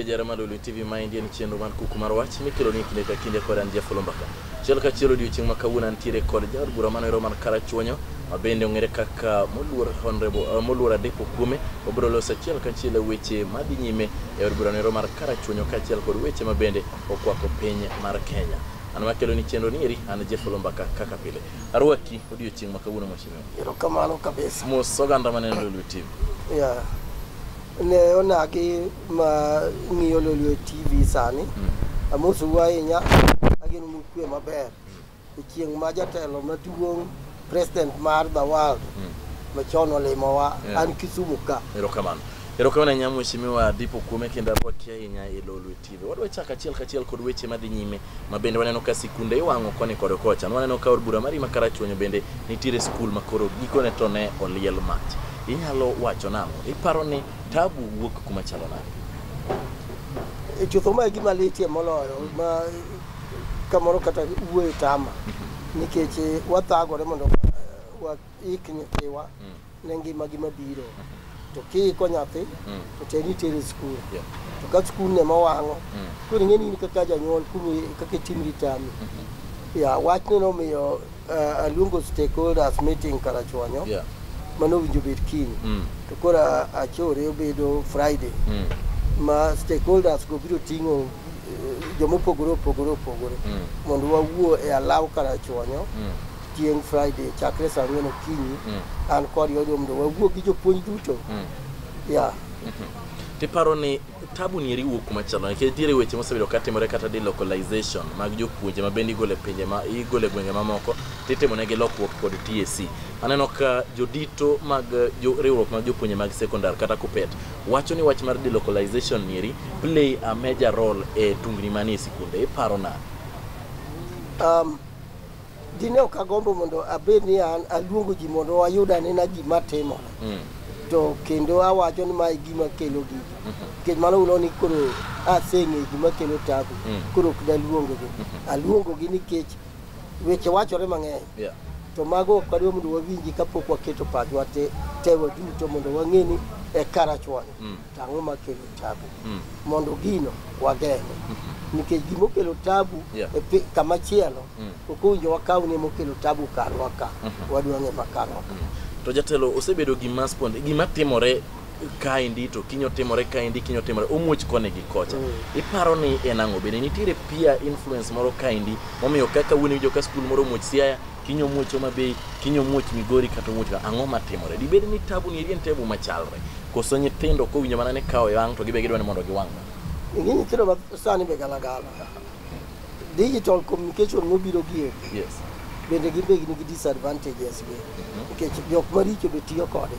jarama lolu TV Mind en chenro man kuku mar wach mikelo ni kinde ka kinde ko dan Jeff Lombaka chel ka chelo dio ching makawuna ntire kod jar bura mano ro man kara chuonyo mabende ongere kaka moluor honorable moluor Depo Kume obro loso chel ka chelo weche madhi nyime e bura ro mar kara chuonyo ka chel kod weche mabende okwako piny mar Kenya an makelo ni chenro ni eri an Jeff Lombaka kaka pile arwaki odio ching makawuna mashime ero kamano kabisa mo soganda maneno lolu TV yeah ne onagi ma ngiyo lolu TV sani amosu wainya agin mukwe maber chieng ma jatelo maduong president mar Bawal machono le mawa an Kisumu ka ero kamano nyamu shimiwa Depo Kume kenda rokia inya ilolu TV wadwa chaka chiel kod weche madhi nyime mabende waneno ka sikunde iwango koni kod kocha waneno ka bura mari makara chuonyo bende nitire school makoro gikone to ne oliel mach inyalo wacho namo iparo ni tabu wuok kuma chalo nade chutho ma gima litie moloyo ma kamoro kata wuoyo tama nikech wathagore mondo wa ikni tiwa nengi magima biro to ki ko nyathi to teni tere school to ka school ne mawango ko ngeni ni kaka janyuol kumi kaka timri tami ya wachne no miyo aluongo stakeholders meeting Karachuonyo mano winjo bet kiny to kora achore obedo Friday ma stakeholders go biro tingo jomopogore mondo wawuo e alaw Karachuonyo tieng Friday chakre saa 4 okinyi an kod yodo mondo wawuo gi jopuonj duto tiparo ni tabu ni riwo kuma chalo ke dire weche mosebedo katimore kata delocalization mag jopuonje mabende igole pinje ma igole gwenge mamoko titemo negi lokruok kod TSC aneno ka jodito mag riwruok mag jopuonje mag secondary kata kupet wacho ni wach mar delocalization niri play a major role e tungni mani sikunde iparo na dine okagombo mondo abed ni an aluongo ji mondo wayuda ni na gima timo to kendo awacho ni mai gima kelo gigi kech mano ulo ni koro aseng'e gima kelo tabu koro kda aluongo gi nikech weche wachore mang'eny to mago kadwa mondo wawinji kapok waketo pachwa tewa duto mondo wang'eni e Karachuonyo tang'o makelo tabu mondo gino wageng'e nikech gimo kelo tabu e kama chielo okowinjo wakaw ne mokelo tabu karwa ka wadwang'e makarwa to jatelo osebedo gima spond gima timore kaindi to kinyo timore kaindi kinyo timore omuoch kone gi kocha iparo ni enang'o bende nitiere pia influence moro kaindi momiyo kaka wuoni jo ka school moro muoch Siaya kinyo muoch Homabay kinyo muoch Migori kata muoch ang'o matimore dibed ni tabu ni rien tabu machalre koso nyithindo ko winjo mana ne kawo yang to gibegi dwani mondo giwang' ngini tiro sani be galagala digital communication mobiro gie bende gibegi ni disadvantages be nikech jok maricho be tiyo kode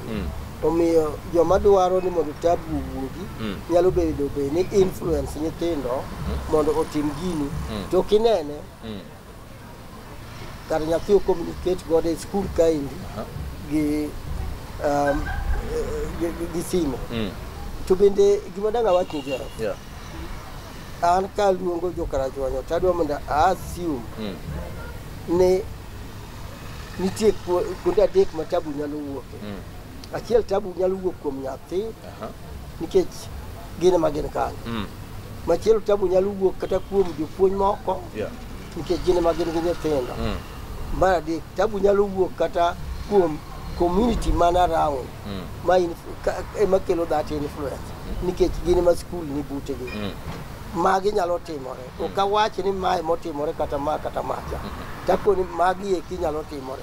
omiyo joma dwaro ni mondo tabu wuogi nyalo bedo be ni influence nyithindo mondo otim gini to kinene kar nyathi communicate gode school kaindi gi simo to bende gima danga wach ni jero an ka luongo jo Karachuonyo tadwa mondo assume ne nitie kuonde adek ma tabu nyalo wuoke achiel tabu nyalo wuok kuom nyathi nikech gine magin kanyo machielo tabu nyalo wuok kata kuom jopuonj moko nikech gine magin gi nyithindo mar adek tabu nyalo wuok kata kuom community man around ma kelo that influence nikech gine ma school ni butegi magi nyalo timore okawach ni mae motimore kata ma kata macha tako ni magi e kinyalo timore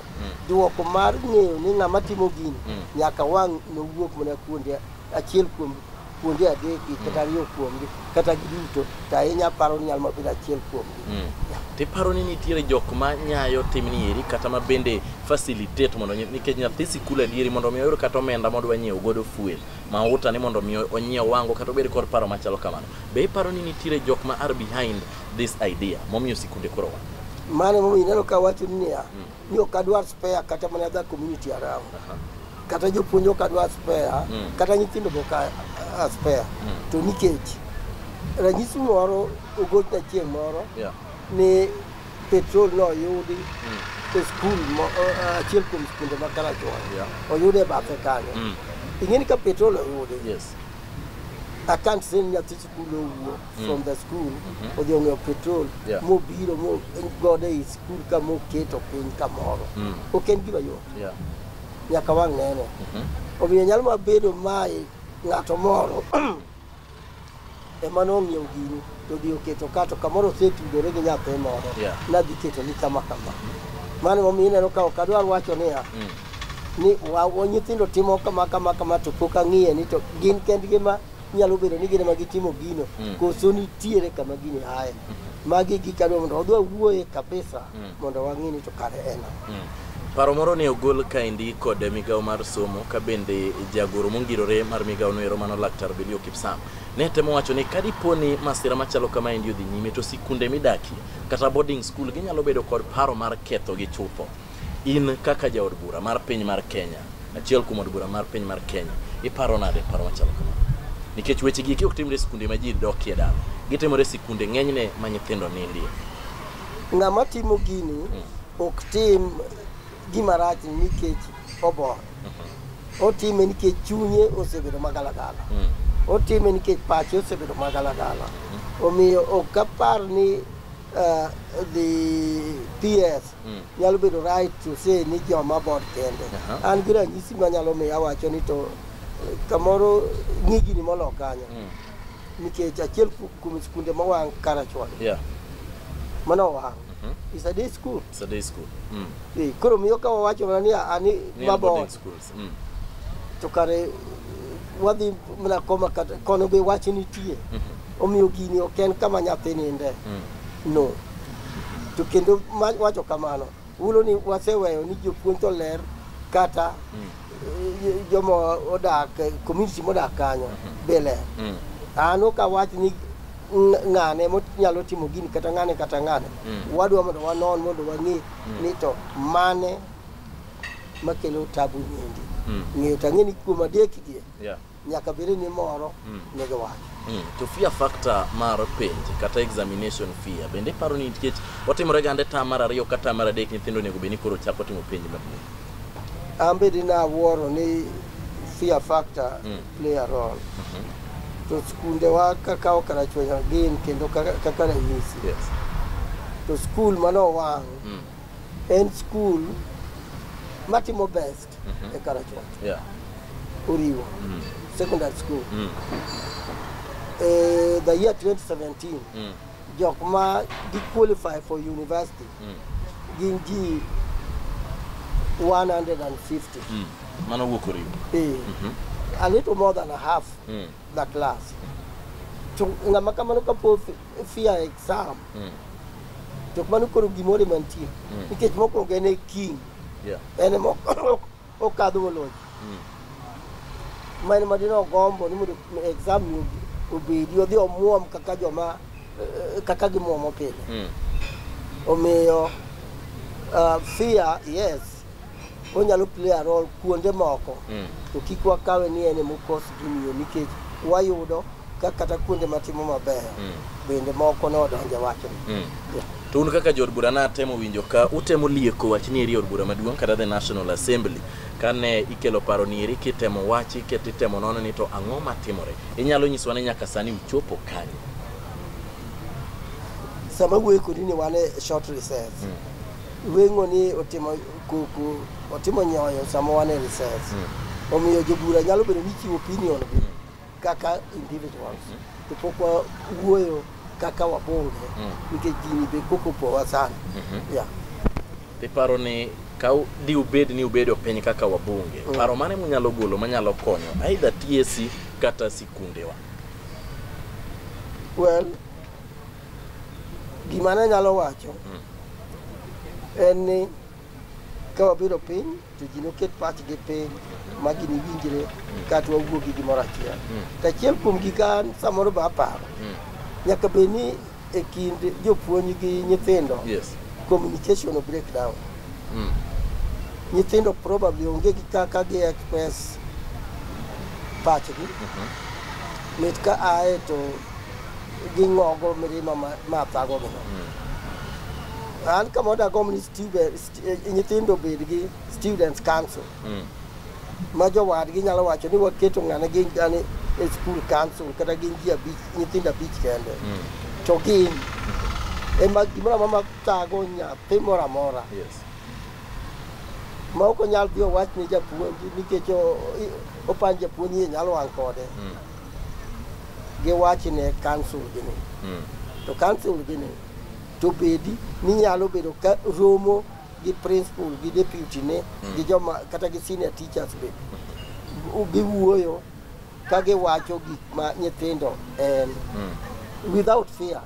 duoko mar ng'eyo ni ng'ama timo gini nyaka wang' no wuok mana kuonde achiel kuom kuonde adek kata ariyo kuomgi kata giduto to ahinya paro ni nyalo mabedo achiel kuomgi tiparo ni nitiere jok ma nyayo timni eri kata ma bende facilitate mondo nikech nyathi sikul adieri mondo mi oyud kata omenda mondo wanyiew godo fuel mauta ni mondo mi onyiew wango kata obed kod paro machalo kamano be iparo ni nitiere jok ma are behind this idea momiyo sikunde koro mane momiyo ineno ka wacho ni ok adwar spare kata mana the community around kata jopuonjo ok adwar spare kata nyithindo be ok spare to nikech ranyisi moro ogochna chieng' moro ni petrol no yudi e school achiel kuom skunde ma Karachuonyo oyude bathe kanyo ing'eni ka petrol oyudi I can't send nyathi school from the school odhi ong'iew petrol mobiro gode e school ka moketo piny kamoro ok en gima yot nyaka wang' nene omiyo nyalo mabedo mae ng'ato moro ema nong'iewo gini to dhi oketo kato kamoro osetudore gi nyathi moro nadhi keto ni kama mano momiyo ineno ka ok adwar wacho niya ni nyithindo timo kama to pok ang'iye ni to gin kendgi ma nyalo bedo ni gine ma gitimo gino koso nitiere kama gini aye magi gikadwa mondo odwa wuoye kabisa mondo wang'i ni to kare en paro moro ne ogol kaendi kod migawo mar somo ka bende jagoro mongirore mar migawo no ero mano Laktar Bilio Kipsang ne temo wacho ni kadipo ni masira machalo kama endi odhi nyime to sikunde midakie kata boarding school ginyalo bedo kod paro mar ketho gi chutho. In kaka jaod bura mar piny mar Kenya, achiel kuom od bura mar piny mar Kenya, iparo nade paro machalo kamano? Nikech weche giki ok timre sikunde ma ji dokie dala, gitimore sikunde ng'enyne ma nyithindo nindie. Ng'ama timo gini ok tim gima rach nikech obor. Otime nikech chunye osebedo magalagala. Otime nikech pache osebedo magalagala. Omiyo ok apar ni the PS nyalo bedo right to say ni joma bod kende. An gi ranyisi manyalo miyo awacho ni to kamoro ng'igini molo kanyo nikech achiel kuom sikunde mowang' Karachuonyo mano wang' is a day school. It's a day school. Koro miyo ka wawacho mana ni ani mabod to kare wadhi mana koma kata kono be wach nitie omiyo gini ok en kama nyathi ninde no to kendo wacho kamano ulo ni waseweyo ni jopuonj to ler kata jomo odak community modak kanyo be ler ano ka wach ni ng'ane nyalo timo gini kata ng'ane wadwa mondo wanon mondo wang'i ni to mane makelo tabu nyendi ng'eyo tang'eni kuom adek gi nyaka bere ni moro nego wach to fear factor mar penj kata examination fear bende paro ni nikech otimore gande ta mar ariyo kata mar adek nyithindo nego beni koro chako timo penj maduong'. Ambe dina wuoro ni fear factor play a role. To skunde wa kaka Karachuonyo gin kendo kaka ranyisi. To school mano wang' en school matimo best e Karachuonyo. Uriwo secondary school. The year 2017 jok ma di qualify for university gin ji 150. Mano wuok Uriwo. A little more than a half the class. To ng'ama kamano kapo fear exam. Jok mano koro gimore mantie. Nikech mokwongo en e king. En mo okadho woloji. Mane madino gombo ni mondo exam ni obedi odhi omuom kaka joma kaka gimomo pile. Omiyo fear, yes, onyalo play a role kuonde moko to kik wakawe ni ene mokos gimiyo nikech wayudo kata kuonde matimo maber bende moko nodonje wacho to un kaka jod bura na temo winjo ka utemo lieko wach ni eri od bura maduong' kata the National Assembly kane ikelo paro ni eri kitemo wachi ketitemo nono ni to ang'o matimore inyalo nyiswa ni nyaka sani uchopo kanyo sama wuoyo kodi ni wane short recess wengo ni otimo kuku otimo nyoyo sama wane recess omiyo jobura nyalo bedo ni chiwo opinion kaka individuals to pokwa wuoyo kaka wabunge nikech gini be kokopowa sana paro ni kau di ubed ni ubedo piny kaka wabunge paro mane munyalo golo manyalo konyo either TSC kata sikundewa. Well, gimana nyalo wacho en ni ka wabedo piny to ji noket pachgi piny ma gini winjre kata wawuo gi gimoro achiel tachiel kuom gik an samoro be aparo nyaka bed ni e kind jopuonj gi nyithindo communication breakdown. Nyithindo probably onge gi kaka gi express pachgi mit ka ae to ging'ogo mirima ma thago gino an kamoda gomni nyithindo bed gi students council ma jowadgi nyalo wacho ni waketo ng'ane gi e school council kata gin ji abich nyithindo abich kende to gin ema gimoro mama tago nyathi moro amora ma ok onyal dhi owach ni japuonj nikech opanj japuonj nyalo wang' kode giwach ne council gini to council gini to bedi ni nyalo bedo ka romo gi principal gi deputy ne gi joma kata gi senior teachers be giwuoyo ka giwacho gik ma nyithindo en without fear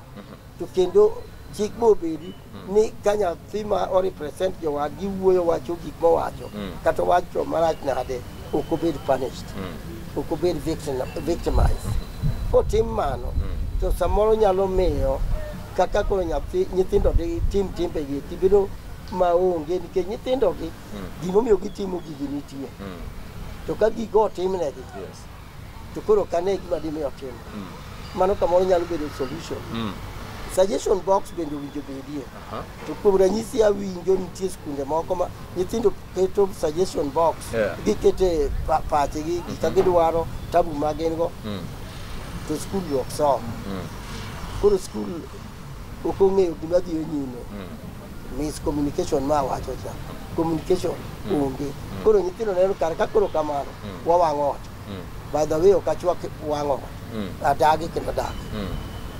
to kendo chik bo bedi ni ka nyathi ma o represent jowad giwuoyo wacho gik mowacho kata wacho marach nade ok obed punished ok obed victimized kotim mano to samoro nyalo miyo kaka koro nyithindo tim timbegi tibedo maonge nikech nyithindogi gimomiyo gitimo gigi nitie to ka gigo otimnegi to koro kane gima dimiyo tim mano kamoro nyalo bedo solution suggestion box bende owinjo bedie to kuom ranyisi awinjo nitie skunde moko ma nyithindo keto suggestion box gikete pachegi ka gidwaro tabu ma gin go to skul ok som koro skul ok ong'eyo gima dhiyo nyime miscommunication ma wacho cha communication onge koro nyithindo neno kare ka koro kamano wawang'o ot by the way ok achwak wang'o ot adagi kendo dagi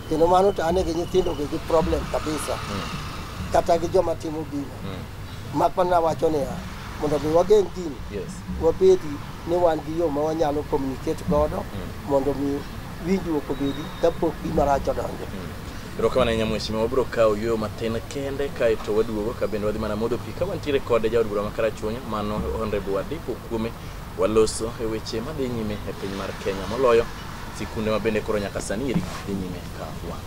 kendo mano to ane gi nyithindo gi problem kabisa kata gi joma timo gino mak mana wacho niya mondo mi wageng' gini wabedi ni wan gi yo ma wanyalo communicate godo mondo mi winjruok obedi kapok gima rach odonjo. Erokamano ahinya mheshimiwa, wabiro kawo yo matin kende kaeto waduogo ka bende wadhi mana modho pi ka wantiere kod jaod bura ma Karachuonyo mano Honorable Wadipo Okuome. Waloso e weche madhi nyime e piny mar Kenya moloyo sikunde ma bende koro nyaka sani dhi nyime ka wan.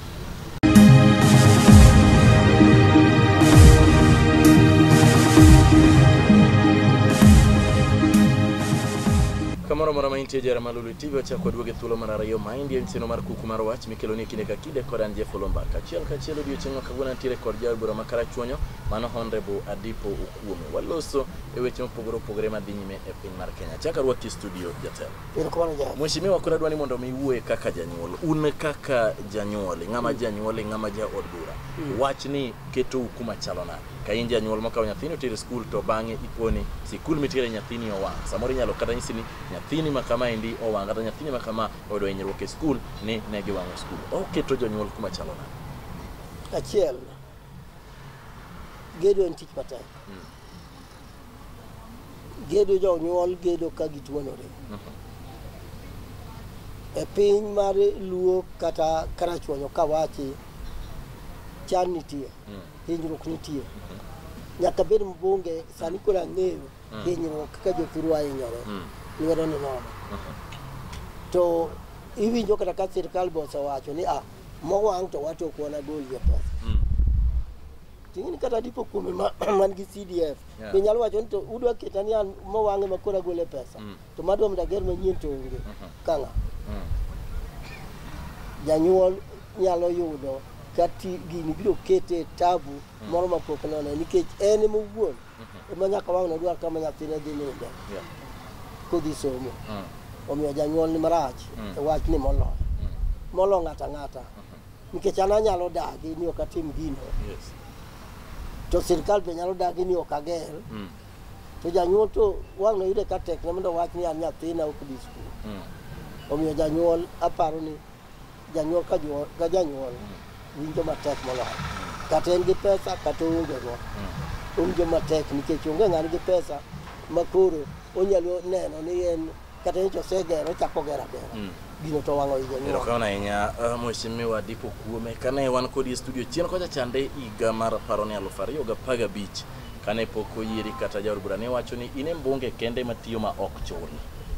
Kamoro moro maintie jera Malulu TV ochako duoge thuolo mar ariyo maindi en sino mar kuku mar wach mikelo ni kinde ka kinde kod an Jeff Olombaka. Achiel kachiel odiochieng' ma kawuono ntiere kod jaod bura ma Karachuonyo mano Honorable Wadipo Okuome. Waloso e weche mopogore opogore madhi nyime e piny mar Kenya. Chaka rwaki studio jatelo. Mheshimiwa, kuna dwani mondo mi wuoye kaka janyuol. Un kaka janyuol, ng'ama janyuol, ng'ama jaod bura. Wach ni keto hukuma chalo nade. Ka in janyuol makawo nyathini otere skul to bang'e iponi sikul mitere nyathini owang'. Samoro inyalo kata nyisi ni nyathini ma kama endi owang' kata nyathini ma kama oyudo hinyruok e skul ni ne giwang'o skul. Oketo jonyuol kuma chalo nade. Achiel, gedo en tich matek. Gedo jonyuol gedo ka gituonore. E piny mar Luo kata Karachuonyo kawachi chan nitie, hinyruok nitie. Nyaka bed mbunge sani kora ng'eyo hinyruok kaka jothurwa hinyore. Lwedo ni nono. To iwinjo kata ka sirkal be osewacho ni mowang' to watok wana gol ye pesa. Ting'ini kata Dipo Okuome man gi CDF be nyalo wacho ni to udwa keta ni an mowang'e ma kora gole pesa. To madwa mdager manyien to onge kang'a. Janyuol nyalo yudo kati gini biro kete tabu moro mapok nono nikech en mowuon ema nyaka wang' nodwar kama nyathine dhi ninde kodhi somo. Omiyo janyuol ni marach e wach ni molo ng'ata ng'ata nikech an anyalo dagi ni ok atim gino to sirkal be nyalo dagi ni ok ager to janyuol to wang' noyude ka tek ne mondo wach ni an nyathina ok dhi skul. Omiyo janyuol aparo ni janyuol ka janyuol winjo matek moloyo kata en gi pesa kata onge go winjo matek nikech onge ng'ani gi pesa makoro onyalo neno ni en kata ni osegero chako gera gino to wang'o higa. Erokamano ahinya Mheshimiwa Wadipo Okuome. Kane wan kodi e studio chien kocha chande higa mar 2015 kane pok oyieri kata jaod bura ne wacho ni in mbunge kende matiyo ma ok chul,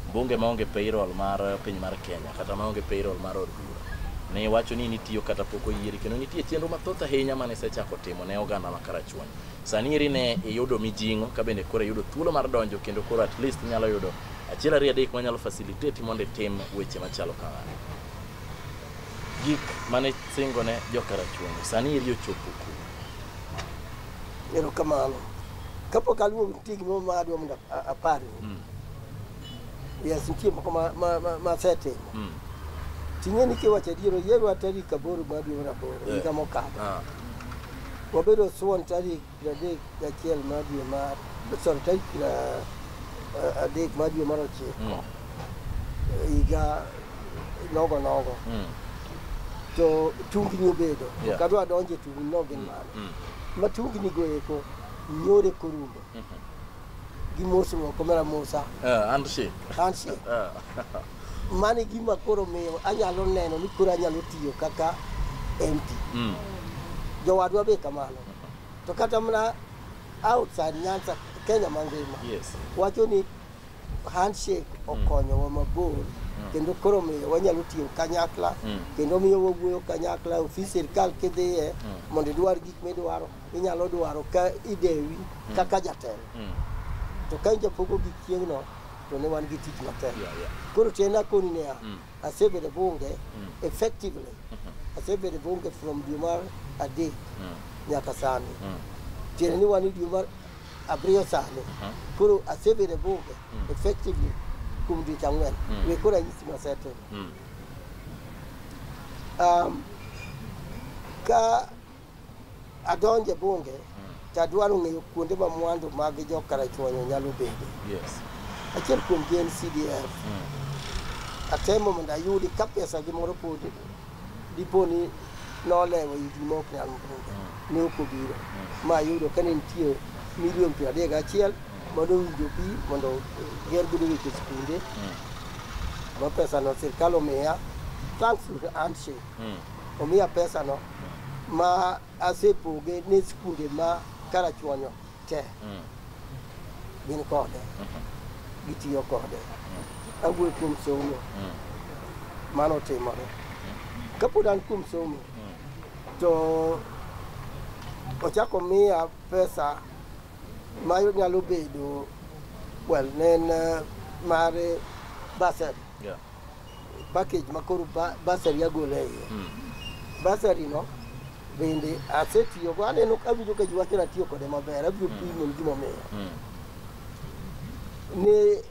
mbunge maonge payroll mar piny mar Kenya kata maonge payroll mar od bura. Ne wacho ni nitiyo kata pok oyieri kendo nitie chenro mathoth ahinya mane sechako timo ne oganda ma Karachuonyo. Sani iri ne iyudo mijing'o ka bende koro yudo thuolo mar donjo kendo koro at least nyalo yudo achiel ariyo adek manyalo facilitate mondo itim weche machalo kamano. Gik mane singone jo Karachuonyo sani iri ochopo kuno. Erokamano. Kapok aluwo nitie gimoro ma adwa mondo apari. Yes, nitie moko ma sete. Ting'eni kiwacho adiero yiero tarik 8 mar dwe mar 8 higa mokalo. Wabedo Suon tarik 31 mar dwe mar tarik 3 mar dwe mar 9 higa nogo. To tungni obedo kadwa donje tungni no gin mano. Ma tungni go eko nyore korumo. Gimoso komera Musa. Handshake. Mani gima koro miyo anyalo neno ni koro anyalo tiyo kaka MP. Jowadwa be kamano. To kata mana outside Nyanza Kenya mangima. Wacho ni handshake okonyowa mabor. Kendo koro miyo wanyalo tiyo kanyakla. Kendo miyo wawuoyo kanyakla. Ofis sirkal kidhiye mondo idwar gik midwaro. Inyalo dwaro ka idewi kaka jatelo. To ka japogo gik chieng'no to ne wan gi tich matek. Koro tena koni ne asebedo bunge effectively. Asebedo bunge from dwe mar adek nyaka sani. Tiene ni wan dwe mar abiriyo sani. Koro asebedo bunge effectively kuom dweche 4. We koro anyisi masete. Ka adonje bunge tadwaro ng'eyo kuonde ma mwandu mag jo Karachuonyo nyalo bedo. Achiel kuom gen CDF. Atemo mondo ayudi ka pesa gimoro pod dipo ni nolewo higni mok nyal mbunge. Ne ok obiro. Ma ayudo ka ne nitie milion 31 mondo winjo pi mondo ger godo weche skunde. Ma pesa no sirkal omiya thankful handshake. Omiya pesa no ma asepoge ne skunde ma Karachuonyo te. Gin kode. Gitiyo kode. Awuoyo kuom somo. Mano timore. Kapod an kuom somo to ochako miya pesa ma nyalo bedo nen mar basari. Package makoro basari agole iye. Basari no bende asetiyo go aneno awinjo ka ji wacho natiyo kode maber. Abiro pimo gimomiyo. Ne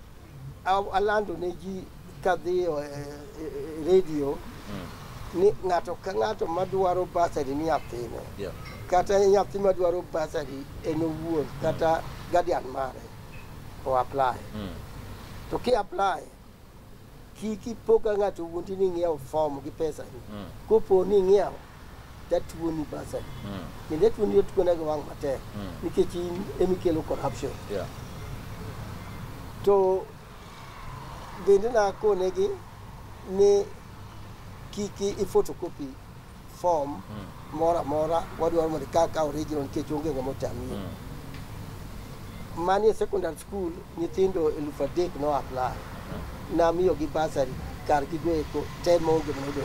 alando ne ji kadhi radio ni ng'ato ka ng'ato madwaro basari ni nyathine. Kata nyathi madwaro basari en owuon kata guardian mare o apply. To ki apply kiki poka ng'ato wuonti ni ng'iewo form gi pesa ni. Kopo ni ng'iewo tatuoni basari. Kendo tuoni tuona go wang' matek. Nikech emikelo corruption. To bende nakonegi ni kiki photocopy form mora wadwaro mondo kaka original nikech onge ng'ama otami. Mani secondary school nyithindo 3,000 no apply. Namiyo gi basari kar gigoeko temo onge mondo.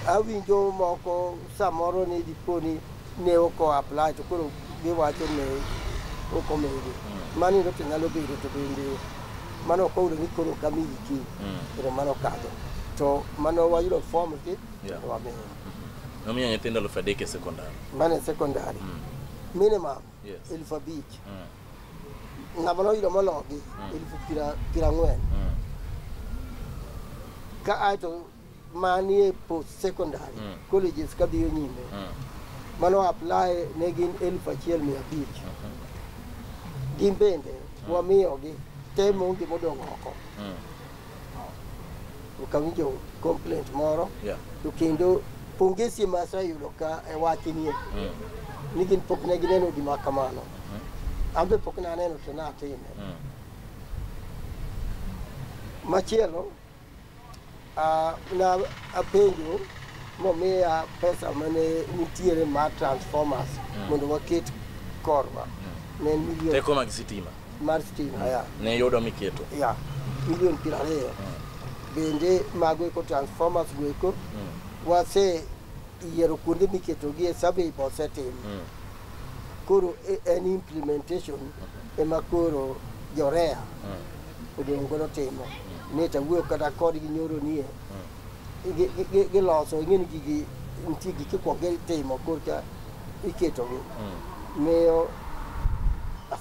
Awinjo moko samoro ni diponi ne oko apply to koro giwacho ne oko mege. Mani ndo nyalo bedo to bende mano ko ni koro kamigi ki. Pero mano kadho. To mano wayudo form gi to wame. Nomiyo nyithindo 3,000 secondary. Mane secondary. Minimum 5,000. Ng'ama noyudo mologi 40,000. Ka aito manie post secondary colleges ka dhiyo nyime. Mano apply ne gin 1,500. Gin bende wamiyogi temo onge modong' oko. Ukawinjo complaint moro. To kendo pongesi masayudo ka e wachnie. Ni gin pok ne gineno gima kamano. Ambe pok naneno to natime. Machielo na apenjo momiya pesa mane nitiere mar transformers mondo waket korwa. Ne milion teko mag sitima. Mar sitima ya. Ne yudo miketo. Ya. Milion 20. Bende mago eko transformers goeko. Wase yiero kuonde miketo gi sabe bosetim. Koro en implementation ema koro jorea odong' godo timo. Neta wuoyo kata kod gi nyoro nie. Giloso ing'eni gigi nitie gik kwonge timo korka iketo gi. Miyo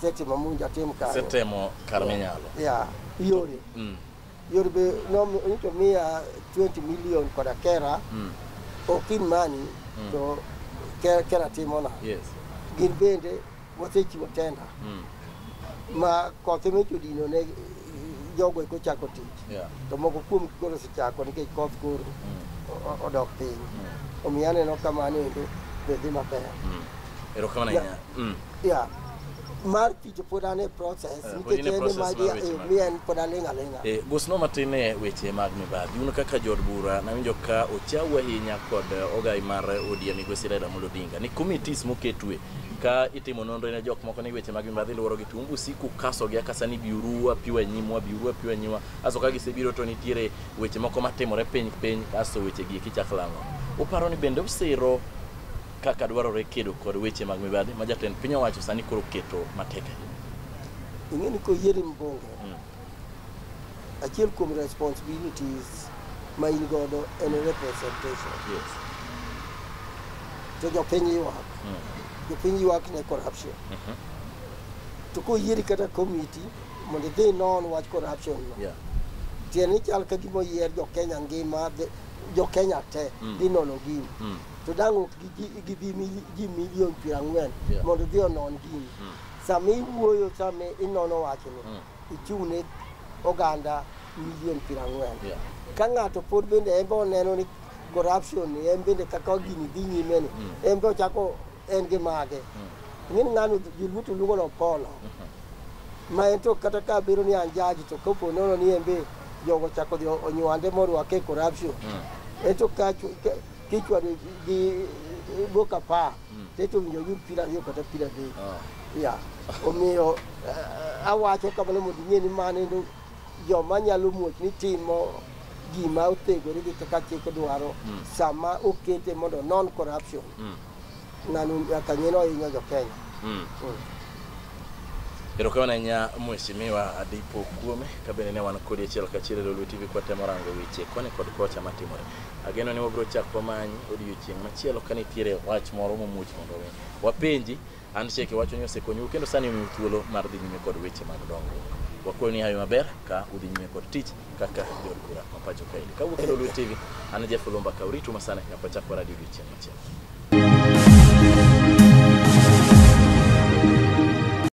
sete mamunja tem ka sete mo karmenyalo ya yore yore be no to mia 20 million kwa kera okin mani to kera timona yes gin bende wote chiwo tenda ma ko teme chudino ne jogo ko chako tich to moko kuom koro se chako nikech koth koro odok piny omiane no kamane ndo bedhi maber ero kamana nya ya mar tich pod ane process nikech ene ma mien pod alinga gosno matine weche mag mibadhi uno kaka jod bura na winjo ka ochawa hinya kod ogai mar ODM Migosi Raila Amolo Odinga ni committees moketwe ka itimo nonro ne jok moko ni weche mag mibadhi luoro gi tumbu siku kaso gi akasa ni biurua piwa nyimwa aso ka gisebiro to nitiere weche moko matimore piny aso weche gi kichaklango uparo ni bende usiro kaka dwarore kedo kod weche mag mibadhi ma jatend piny owacho sani koro keto mateka ingeni ko yeri mbonge achiel kuom responsibilities ma in godo en representation yes to jopiny ywak ne corruption to ko yeri kata committee mondo dhi non wach corruption tieni chal ka gimo yier jo Kenya ngima jo Kenya te dhi nono gini to dango gi bi million 40 mondo dhi onon gini sami wuoyo sami inono wachni ichune oganda million 40 ka ng'ato pod bende embo neno ni corruption ni embende kaka gini dhi nyime ni embo chako en gi mage ng'in ng'ano jiluto lugo no polo ma ento kata ka biro ni anjaji to kopo nono ni embe jogo chako di onywande morwake corruption ento ka kichwa di boka pa teto winjo gi pila yo kata pila de ya omiyo awacho kamano mondo ing'eni mane ndo joma nyalo muoch ni timo gima otegore gi kaka chike dwaro sama okete mondo non corruption nanu akanyeno hinyo jo Kenya Erokamana nya mheshimiwa Adipo Kuome kabene ne wan kodi achiel kachiel Lulu TV kwa temo rango weche kone kod kocha matimore ageno ni wabro chak pamanyi odiochieng machielo kanitiere wach moro momuoch mondo wapenji an cheke wacho ni osekonyo kendo sani mi thuolo mar dhi nyime kod weche mag dongo wakoni hayo maber ka udhi nyime kod tich kaka jod bura mapacho kaili kawuok e Lulu TV an Jeff Lomba kauritu masana nyapachako radio odiochieng machielo